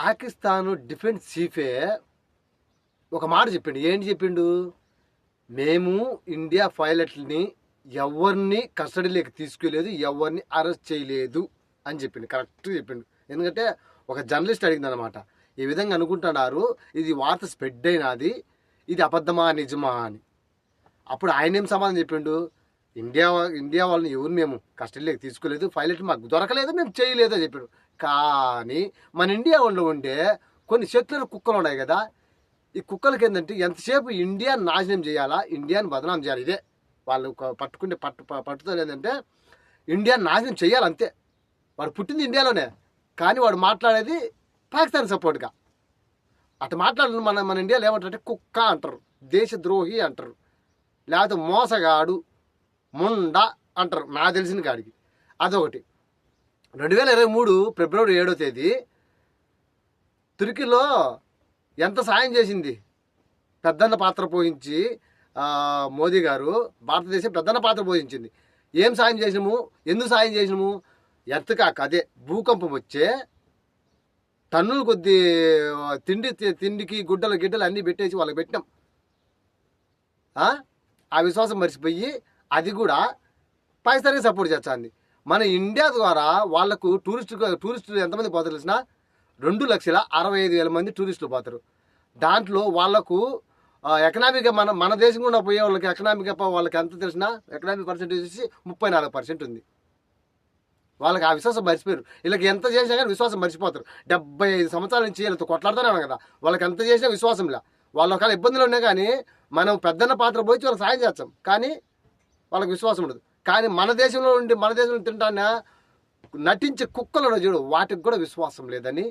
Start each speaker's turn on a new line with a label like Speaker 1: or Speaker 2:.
Speaker 1: Pakistan defence చీఫే ఒక మాట చెప్పిండు. ఏంటి చెప్పిండు? మేము ఇండియా పైలట్లని ఎవరిని కస్టడీలోకి తీసుకెళ్ళలేదు, ఎవరిని అరెస్ట్ చేయలేదు అని చెప్పిండు. కరెక్ట్గా చెప్పిండు. ఎందుకంటే ఒక జర్నలిస్ట్ అడిగింది అనమాట, ఈ విధంగా అనుకుంటున్నారు, ఇది వార్త స్ప్రెడ్ అయినది, ఇది అబద్ధమా నిజమా అని. అప్పుడు ఆయన ఏం సమాధానం చెప్పిండు? ఇండియా వాళ్ళని ఎవరు మేము కస్టడీలోకి తీసుకోలేదు, పైలట్ మాకు దొరకలేదు, మేము చేయలేదు అని చెప్పాడు. కానీ మన ఇండియా వాళ్ళు ఉండే కొన్ని శత్రువుల కుక్కలు ఉన్నాయి కదా, ఈ కుక్కలకి ఏంటంటే ఎంతసేపు ఇండియాని నాశనం చేయాలా, ఇండియాని బదనాం చేయాలి. ఇదే వాళ్ళు పట్టుకునే పట్టుదల ఏంటంటే ఇండియాని నాశనం చేయాలి అంతే. వాడు పుట్టింది ఇండియాలోనే, కానీ వాడు మాట్లాడేది పాకిస్తాన్ సపోర్ట్గా. అటు మాట్లాడు మన ఇండియాలో ఏమంటారంటే కుక్క అంటారు, దేశద్రోహి అంటారు, లేకపోతే మోసగాడు, ముండ అంటారు నాకు తెలిసిన కాడికి. అదొకటి. 2023 ఫిబ్రవరి 7వ తేదీ తుర్కీలో ఎంత సాయం చేసింది, పెద్దన్న పాత్ర పోషించి మోదీ గారు భారతదేశం పెద్దన్న పాత్ర పోషించింది. ఏం సాయం చేసినాము, ఎందుకు సాయం చేసినాము? ఎర్త్కాక, అదే భూకంపం వచ్చే టన్నులు కొద్ది తిండికి గుడ్డలు అన్నీ పెట్టేసి వాళ్ళకి పెట్టినాం. ఆ విశ్వాసం మర్చిపోయి అది కూడా పాకిస్తాన్కి సపోర్ట్ చేస్తుంది. మన ఇండియా ద్వారా వాళ్లకు టూరిస్టులు ఎంతమంది పోతారు తెలిసిన? 2,65,000 మంది టూరిస్టులు పోతారు. దాంట్లో వాళ్లకు ఎకనామిక్గా మన దేశం కూడా పోయే వాళ్ళకి ఎకనామిక్గా వాళ్ళకి ఎంత తెలిసిన ఎకనామిక్ పర్సెంటేజ్ వచ్చి 34% ఉంది. వాళ్ళకి ఆ విశ్వాసం మర్చిపోయారు. వీళ్ళకి ఎంత చేసినా కానీ విశ్వాసం మర్చిపోతారు. 75 సంవత్సరాల నుంచి వీళ్ళతో కొట్లాడుతూనే ఉన్నాం కదా, వాళ్ళకి ఎంత చేసినా విశ్వాసంలా. వాళ్ళ ఒకవేళ ఇబ్బందులు ఉన్నాయి కానీ మనం పెద్దన్న పాత్ర పోయి వాళ్ళకి సాయం చేస్తాం, కానీ వాళ్ళకి విశ్వాసం ఉండదు. కానీ మన దేశంలో తింటానే నటించే కుక్కలు చూడు, వాటికి కూడా విశ్వాసం లేదని